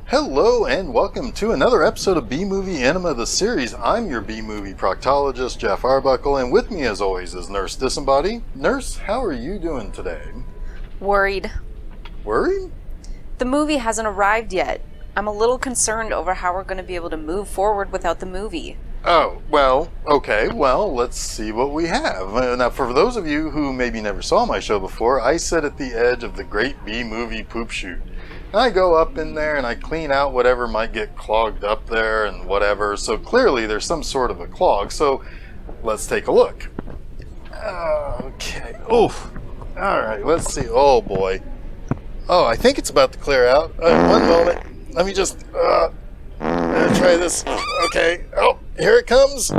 Hello and welcome to another episode of B-Movie Enema, the series. I'm your B-Movie proctologist, Jeff Arbuckle, and with me as always is Nurse Disembody. Nurse, how are you doing today? Worried. Worried? The movie hasn't arrived yet. I'm a little concerned over how we're going to be able to move forward without the movie. Oh, well, okay, well, let's see what we have. Now, for those of you who maybe never saw my show before, I sit at the edge of the great B-Movie poop chute. I go up in there and I clean out whatever might get clogged up there and whatever. So clearly there's some sort of a clog. So let's take a look. Okay. Oof. All right. Let's see. Oh boy. Oh, I think it's about to clear out. One moment. Let me just try this. Okay. Oh, here it comes.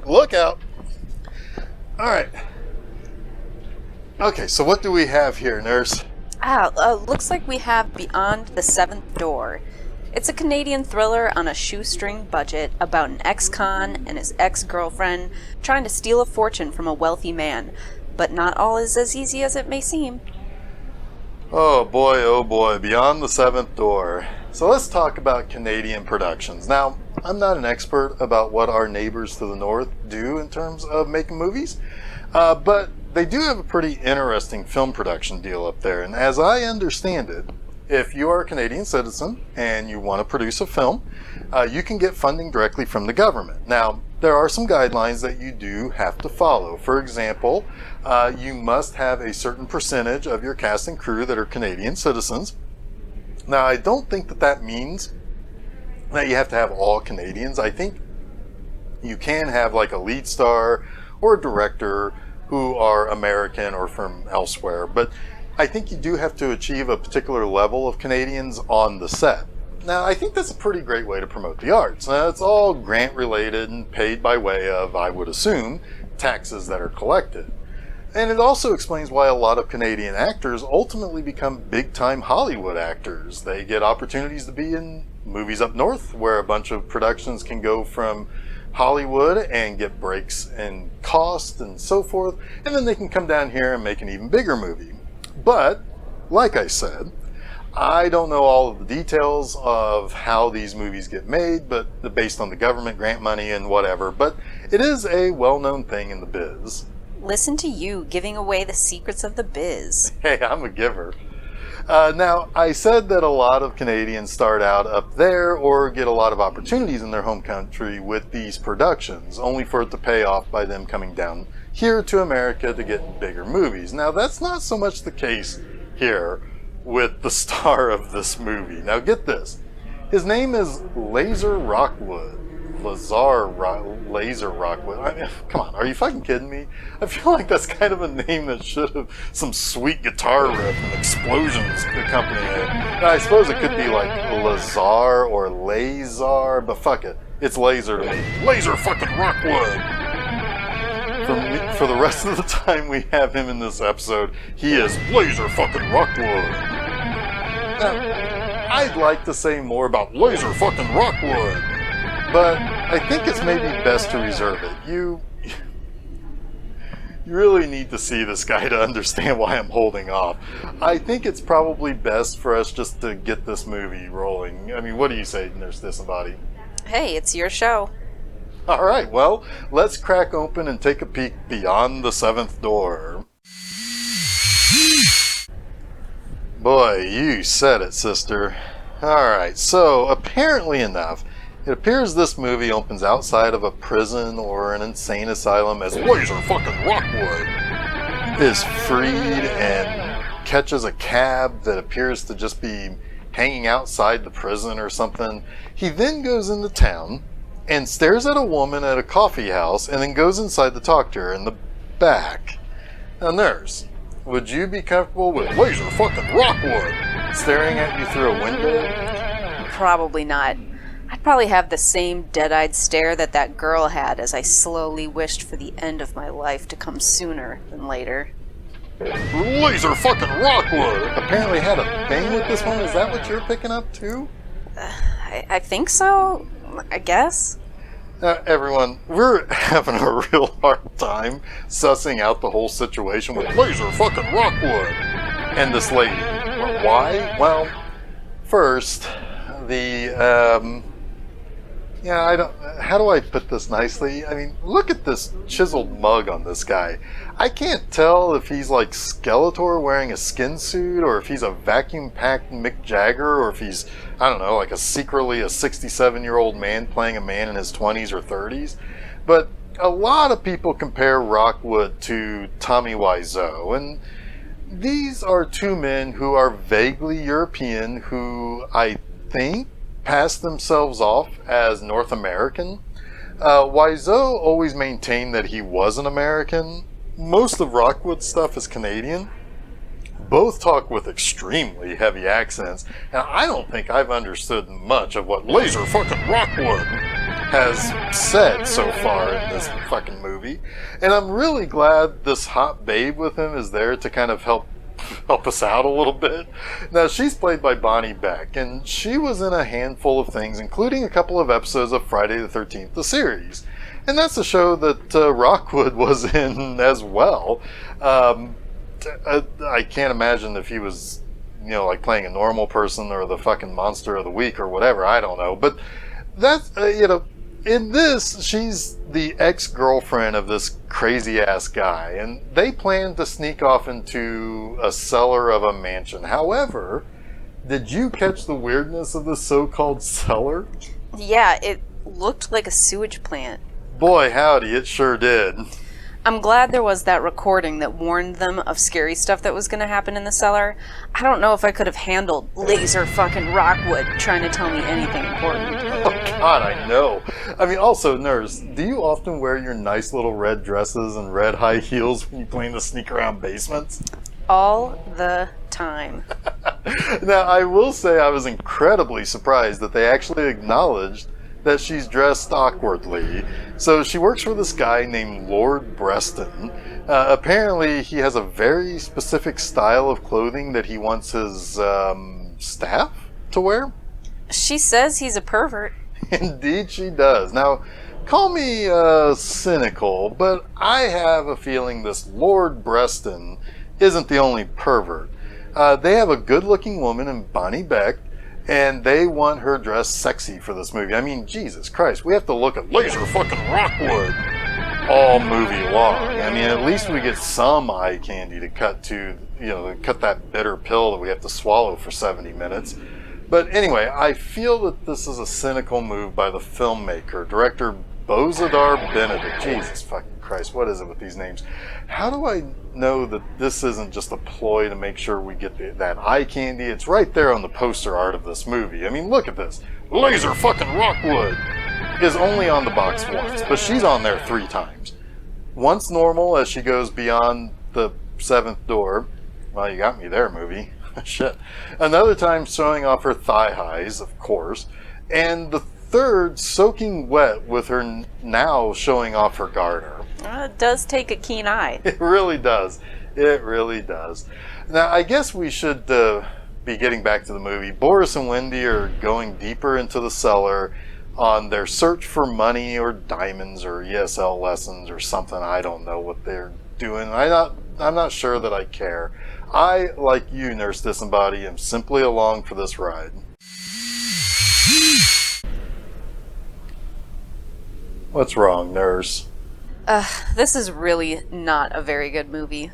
Look out. All right. Okay. So what do we have here, nurse? Looks like we have Beyond the Seventh Door. It's a Canadian thriller on a shoestring budget about an ex-con and his ex-girlfriend trying to steal a fortune from a wealthy man. But not all is as easy as it may seem. Oh boy, Beyond the Seventh Door. So let's talk about Canadian productions. Now, I'm not an expert about what our neighbors to the north do in terms of making movies, but they do have a pretty interesting film production deal up there. And as I understand it, if you are a Canadian citizen and you want to produce a film, you can get funding directly from the government. Now, there are some guidelines that you do have to follow. For example, you must have a certain percentage of your cast and crew that are Canadian citizens. Now, I don't think that that means that you have to have all Canadians. I think you can have like a lead star or a director who are American or from elsewhere, but I think you do have to achieve a particular level of Canadians on the set. Now, I think that's a pretty great way to promote the arts. Now, it's all grant related and paid by way of, I would assume, taxes that are collected. And it also explains why a lot of Canadian actors ultimately become big-time Hollywood actors. They get opportunities to be in movies up north, where a bunch of productions can go from Hollywood and get breaks in cost and so forth, and then they can come down here and make an even bigger movie. But, like I said, I don't know all of the details of how these movies get made, but based on the government grant money and whatever, but it is a well-known thing in the biz. Listen to you giving away the secrets of the biz. Hey, I'm a giver. Now, I said that a lot of Canadians start out up there or get a lot of opportunities in their home country with these productions, only for it to pay off by them coming down here to America to get bigger movies. Now, that's not so much the case here with the star of this movie. Now, get this. His name is Laser Rockwood. Laser Rockwood. I mean, come on, are you fucking kidding me? I feel like that's kind of a name that should have some sweet guitar riff and explosions accompanying it. Now, I suppose it could be like Lazar or Lazar, but fuck it. It's Laser to me. Laser fucking Rockwood! For the rest of the time we have him in this episode, he is Laser fucking Rockwood. Now, I'd like to say more about Laser fucking Rockwood, but I think it's maybe best to reserve it. You really need to see this guy to understand why I'm holding off. I think it's probably best for us just to get this movie rolling. I mean, what do you say, Nurse Disembody? Hey, it's your show. All right, well, let's crack open and take a peek beyond the seventh door. Boy, you said it, sister. All right, so apparently enough, it appears this movie opens outside of a prison or an insane asylum as Laser fucking Rockwood is freed and catches a cab that appears to just be hanging outside the prison or something. He then goes into town and stares at a woman at a coffee house and then goes inside to talk to her in the back. Now, nurse, would you be comfortable with Laser fucking Rockwood staring at you through a window? Probably not. I'd probably have the same dead-eyed stare that girl had as I slowly wished for the end of my life to come sooner than later. Laser fucking Rockwood apparently had a thing with this one. Is that what you're picking up too? I think so. I guess. Everyone, we're having a real hard time sussing out the whole situation with Laser fucking Rockwood and this lady. Why? Well, first, I don't. How do I put this nicely? I mean, look at this chiseled mug on this guy. I can't tell if he's like Skeletor wearing a skin suit, or if he's a vacuum-packed Mick Jagger, or if he's, I don't know, like secretly a 67-year-old man playing a man in his 20s or 30s. But a lot of people compare Rockwood to Tommy Wiseau, and these are two men who are vaguely European, who I think passed themselves off as North American. Wiseau always maintained that he was an American. Most of Rockwood's stuff is Canadian. Both talk with extremely heavy accents, and I don't think I've understood much of what Laser fucking Rockwood has said so far in this fucking movie. And I'm really glad this hot babe with him is there to kind of help us out a little bit. Now, she's played by Bonnie Beck, and she was in a handful of things, including a couple of episodes of Friday the 13th, the series. And that's a show that Rockwood was in as well. I can't imagine if he was, like playing a normal person or the fucking monster of the week or whatever. I don't know. But that's, in this, she's the ex-girlfriend of this crazy-ass guy, and they plan to sneak off into a cellar of a mansion. However, did you catch the weirdness of the so-called cellar? Yeah, it looked like a sewage plant. Boy, howdy, it sure did. I'm glad there was that recording that warned them of scary stuff that was going to happen in the cellar. I don't know if I could have handled Laser fucking Rockwood trying to tell me anything important. Oh God, I know. I mean, also, Nurse, do you often wear your nice little red dresses and red high heels when you plan to sneak around basements? All the time. Now, I will say I was incredibly surprised that they actually acknowledged that she's dressed awkwardly. So she works for this guy named Lord Breston. Apparently he has a very specific style of clothing that he wants his staff to wear. She says he's a pervert. Indeed she does. Now, call me cynical, but I have a feeling this Lord Breston isn't the only pervert. They have a good-looking woman in Bonnie Beck, and they want her dressed sexy for this movie. I mean, Jesus Christ, we have to look at Laser fucking Rockwood all movie long. I mean, at least we get some eye candy to cut that bitter pill that we have to swallow for 70 minutes. But anyway, I feel that this is a cynical move by the filmmaker, director Bozidar Benedict. Jesus fucking Christ, what is it with these names? How do I know that this isn't just a ploy to make sure we get that eye candy? It's right there on the poster art of this movie. I mean, look at this. Laser fucking Rockwood is only on the box once, but she's on there 3 times. Once normal as she goes beyond the 7th door. Well, you got me there, movie. Shit. Another time showing off her thigh highs, of course. And the 3rd soaking wet with her now showing off her garter. It does take a keen eye. It really does. It really does. Now, I guess we should be getting back to the movie. Boris and Wendy are going deeper into the cellar on their search for money or diamonds or ESL lessons or something. I don't know what they're doing. I'm not sure that I care. I, like you, Nurse Disembody, am simply along for this ride. What's wrong, Nurse? This is really not a very good movie.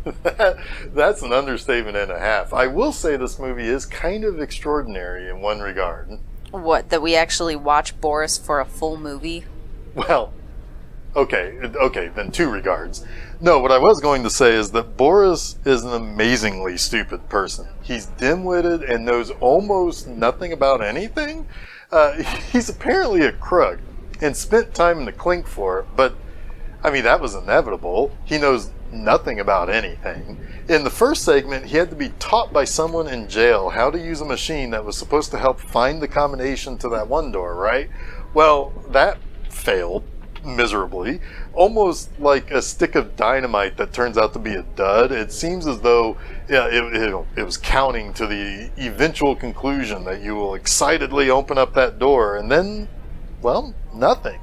That's an understatement and a half. I will say this movie is kind of extraordinary in one regard. What, that we actually watch Boris for a full movie? Well, okay, then 2 regards. No, what I was going to say is that Boris is an amazingly stupid person. He's dim-witted and knows almost nothing about anything. He's apparently a crook and spent time in the clink for it, but I mean, that was inevitable. He knows nothing about anything. In the first segment, he had to be taught by someone in jail how to use a machine that was supposed to help find the combination to that one door, right? Well, that failed miserably. Almost like a stick of dynamite that turns out to be a dud. It seems as though it was counting to the eventual conclusion that you will excitedly open up that door, and then well, nothing.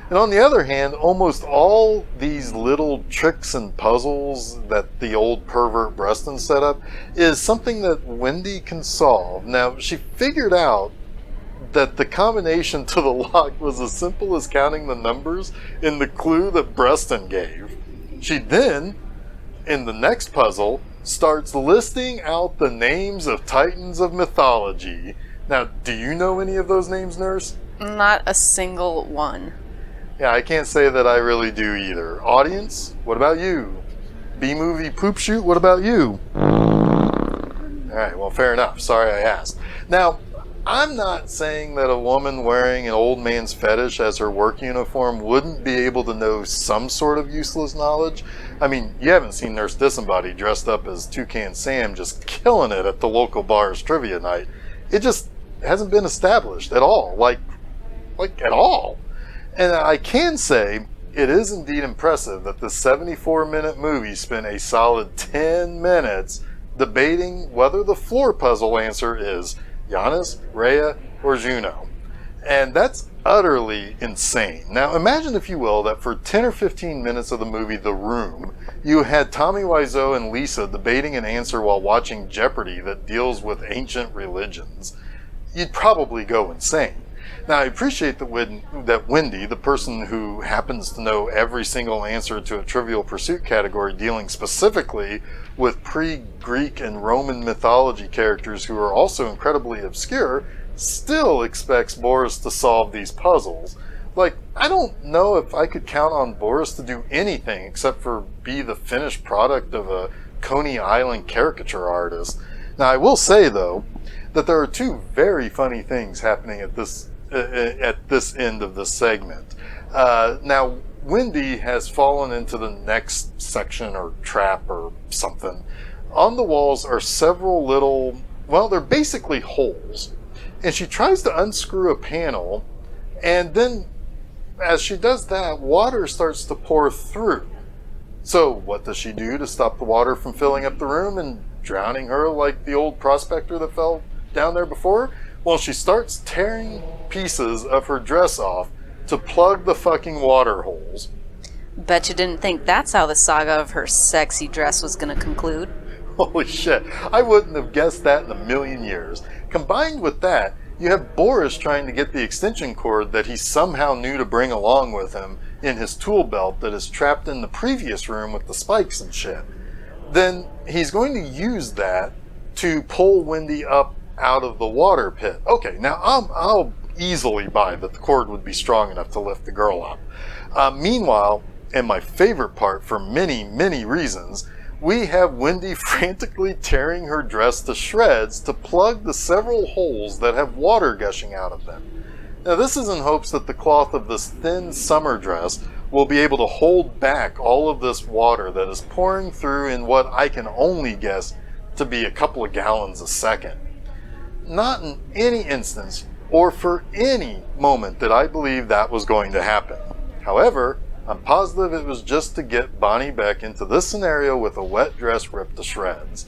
And on the other hand, almost all these little tricks and puzzles that the old pervert Breston set up is something that Wendy can solve. Now, she figured out that the combination to the lock was as simple as counting the numbers in the clue that Breston gave. She then, in the next puzzle, starts listing out the names of titans of mythology. Now, do you know any of those names, Nurse? Not a single one. Yeah, I can't say that I really do either. Audience, what about you? B-Movie Poop Shoot, what about you? Alright, well, fair enough. Sorry I asked. Now, I'm not saying that a woman wearing an old man's fetish as her work uniform wouldn't be able to know some sort of useless knowledge. I mean, you haven't seen Nurse Disembodied dressed up as Toucan Sam just killing it at the local bar's trivia night. It just hasn't been established at all. Like at all. And I can say it is indeed impressive that the 74-minute movie spent a solid 10 minutes debating whether the floor puzzle answer is Giannis, Rhea, or Juno. And that's utterly insane. Now imagine, if you will, that for 10 or 15 minutes of the movie The Room, you had Tommy Wiseau and Lisa debating an answer while watching Jeopardy that deals with ancient religions. You'd probably go insane. Now, I appreciate that Wendy, the person who happens to know every single answer to a Trivial Pursuit category dealing specifically with pre-Greek and Roman mythology characters who are also incredibly obscure, still expects Boris to solve these puzzles. Like, I don't know if I could count on Boris to do anything except for be the finished product of a Coney Island caricature artist. Now, I will say, though, that there are two very funny things happening at this end of the segment. Now, Wendy has fallen into the next section or trap or something. On the walls are several little, well, they're basically holes. And she tries to unscrew a panel, and then as she does that, water starts to pour through. So what does she do to stop the water from filling up the room and drowning her like the old prospector that fell down there before? Well, she starts tearing pieces of her dress off to plug the fucking water holes. Bet you didn't think that's how the saga of her sexy dress was gonna conclude. Holy shit, I wouldn't have guessed that in a million years. Combined with that, you have Boris trying to get the extension cord that he somehow knew to bring along with him in his tool belt that is trapped in the previous room with the spikes and shit. Then he's going to use that to pull Wendy up out of the water pit. Okay, now I'll easily buy that the cord would be strong enough to lift the girl up. Meanwhile, and my favorite part for many, many reasons, we have Wendy frantically tearing her dress to shreds to plug the several holes that have water gushing out of them. Now this is in hopes that the cloth of this thin summer dress will be able to hold back all of this water that is pouring through in what I can only guess to be a couple of gallons a second. Not in any instance or for any moment did I believe that was going to happen. However, I'm positive it was just to get Bonnie Beck into this scenario with a wet dress ripped to shreds.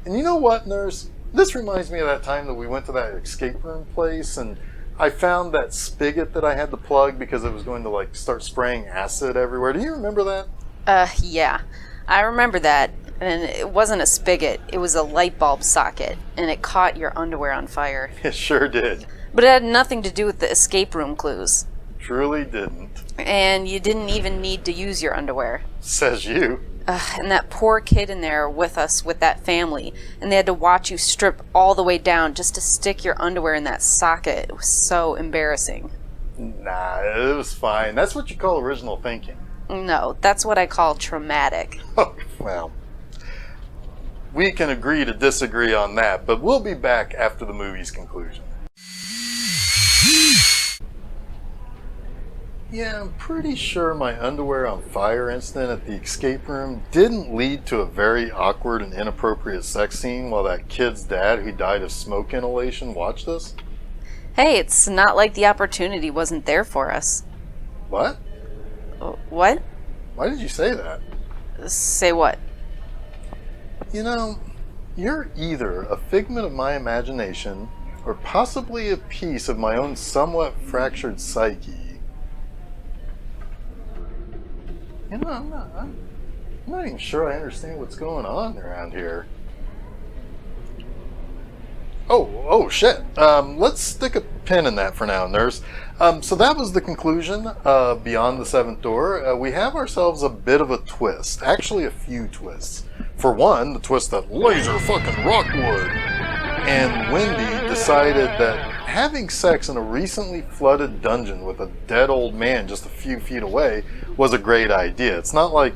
And you know what, Nurse? This reminds me of that time that we went to that escape room place and I found that spigot that I had to plug because it was going to like start spraying acid everywhere. Do you remember that? Yeah. I remember that. And it wasn't a spigot, it was a light bulb socket, and it caught your underwear on fire. It sure did. But it had nothing to do with the escape room clues. Truly didn't. And you didn't even need to use your underwear. Says you. And that poor kid in there with us, with that family, and they had to watch you strip all the way down just to stick your underwear in that socket. It was so embarrassing. Nah, it was fine. That's what you call original thinking. No, that's what I call traumatic. Oh, well. We can agree to disagree on that, but we'll be back after the movie's conclusion. Yeah, I'm pretty sure my underwear on fire incident at the escape room didn't lead to a very awkward and inappropriate sex scene while that kid's dad, who died of smoke inhalation, watched us. Hey, it's not like the opportunity wasn't there for us. What? What? Why did you say that? Say what? You know, you're either a figment of my imagination or possibly a piece of my own somewhat fractured psyche. You know, I'm not even sure I understand what's going on around here. Oh shit. Let's stick a pin in that for now, nurse. So that was the conclusion of Beyond the Seventh Door. We have ourselves a bit of a twist. Actually, a few twists. For one, the twist that Laser fucking Rockwood and Wendy decided that having sex in a recently flooded dungeon with a dead old man just a few feet away was a great idea. It's not like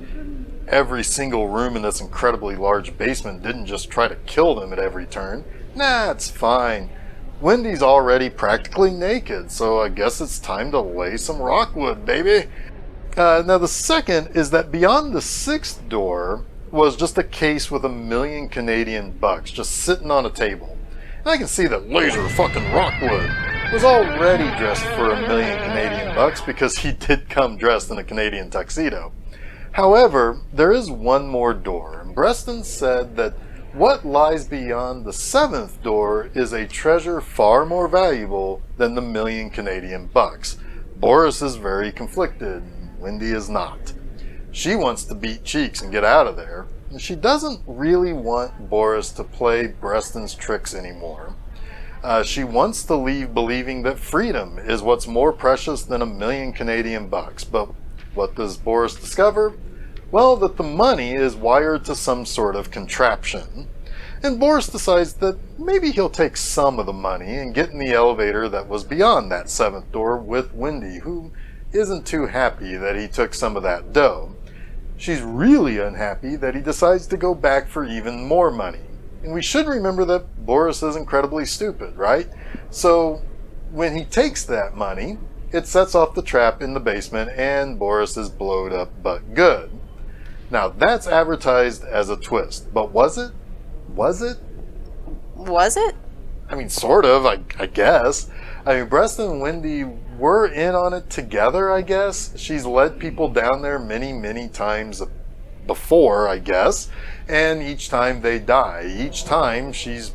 every single room in this incredibly large basement didn't just try to kill them at every turn. Nah, it's fine. Wendy's already practically naked, so I guess it's time to lay some Rockwood, baby. Now the second is that Beyond the Sixth Door was just a case with $1 million Canadian bucks just sitting on a table. And I can see that Laser fucking Rockwood was already dressed for $1 million Canadian bucks because he did come dressed in a Canadian tuxedo. However, there is one more door, and Breston said that what lies beyond the seventh door is a treasure far more valuable than the $1 million Canadian bucks. Boris is very conflicted, Wendy is not. She wants to beat cheeks and get out of there, and she doesn't really want Boris to play Breston's tricks anymore. She wants to leave believing that freedom is what's more precious than $1 million Canadian bucks, but what does Boris discover? Well, that the money is wired to some sort of contraption. And Boris decides that maybe he'll take some of the money and get in the elevator that was beyond that seventh door with Wendy, who isn't too happy that he took some of that dough. She's really unhappy that he decides to go back for even more money. And we should remember that Boris is incredibly stupid, right? So when he takes that money, it sets off the trap in the basement and Boris is blowed up but good. Now that's advertised as a twist, but was it? Was it? Was it? I mean, sort of, I guess. I mean, Breston and Wendy were in on it together, I guess. She's led people down there many times before, I guess. And each time they die. Each time she's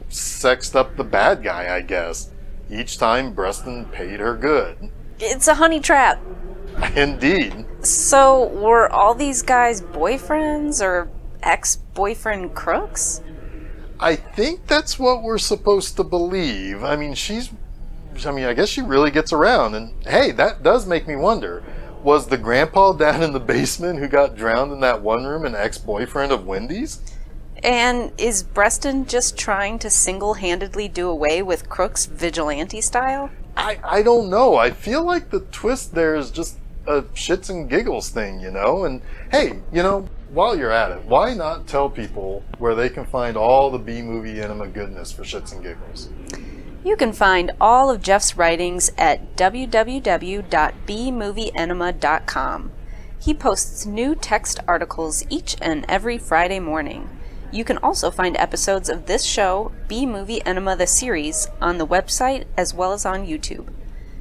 sexed up the bad guy, I guess. Each time Breston paid her good. It's a honey trap. Indeed. So, were all these guys boyfriends or ex-boyfriend crooks? I think that's what we're supposed to believe. I mean, I guess she really gets around. And hey, that does make me wonder. Was the grandpa down in the basement who got drowned in that one room an ex-boyfriend of Wendy's? And is Breston just trying to single-handedly do away with crooks vigilante style? I don't know. I feel like the twist there is just a shits and giggles thing, you know? And hey, you know, while you're at it, why not tell people where they can find all the B-Movie Enema goodness for shits and giggles? You can find all of Jeff's writings at www.bmovieenema.com. He posts new text articles each and every Friday morning. You can also find episodes of this show, B-Movie Enema the series, on the website as well as on YouTube.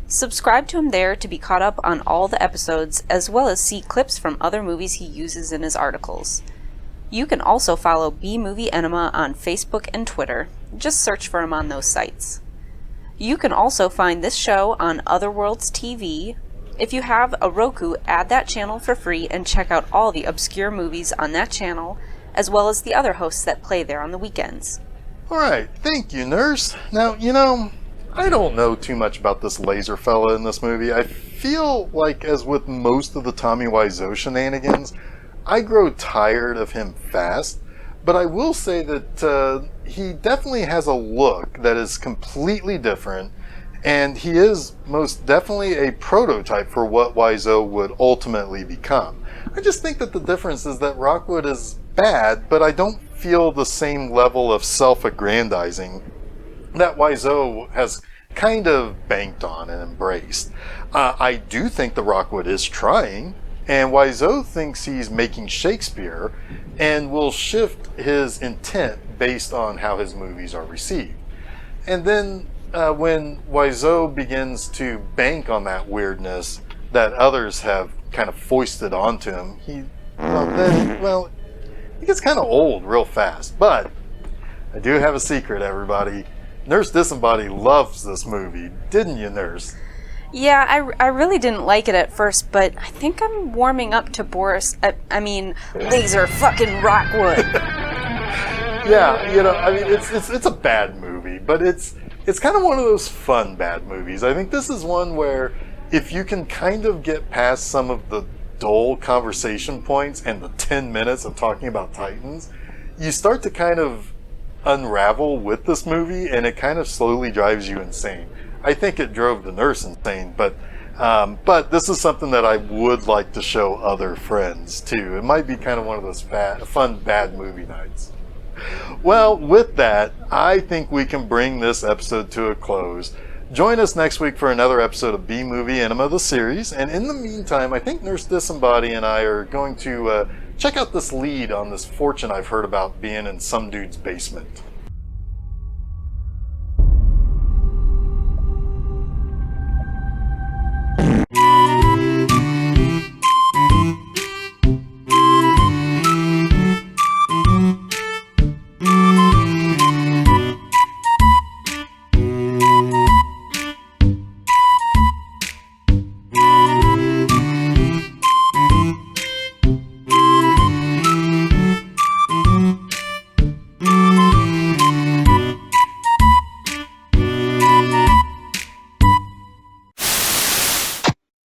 Subscribe to him there to be caught up on all the episodes, as well as see clips from other movies he uses in his articles. You can also follow B-Movie Enema on Facebook and Twitter. Just search for him on those sites. You can also find this show on OtherWorlds TV. If you have a Roku, add that channel for free and check out all the obscure movies on that channel, as well as the other hosts that play there on the weekends. Alright, thank you, nurse. Now, you know, I don't know too much about this laser fella in this movie. I feel like, as with most of the Tommy Wiseau shenanigans, I grow tired of him fast, but I will say that he definitely has a look that is completely different, and he is most definitely a prototype for what Wiseau would ultimately become. I just think that the difference is that Rockwood is bad, but I don't feel the same level of self-aggrandizing that Wiseau has kind of banked on and embraced. I do think that Rockwood is trying, and Wiseau thinks he's making Shakespeare and will shift his intent based on how his movies are received. And then when Wiseau begins to bank on that weirdness that others have kind of foisted onto him, he gets kind of old real fast. But I do have a secret, everybody. Nurse Disembodied loves this movie, didn't you, Nurse? Yeah, I really didn't like it at first, but I think I'm warming up to Laser fucking Rockwood. Yeah, it's a bad movie, but it's kind of one of those fun bad movies. I think this is one where if you can kind of get past some of the dull conversation points and the 10 minutes of talking about Titans, you start to kind of unravel with this movie, and it kind of slowly drives you insane. I think it drove the nurse insane, but this is something that I would like to show other friends too. It might be kind of one of those fun bad movie nights. Well, with that, I think we can bring this episode to a close. Join us next week for another episode of B-Movie Enema, the series. And in the meantime, I think Nurse Disembodied and I are going to check out this lead on this fortune I've heard about being in some dude's basement.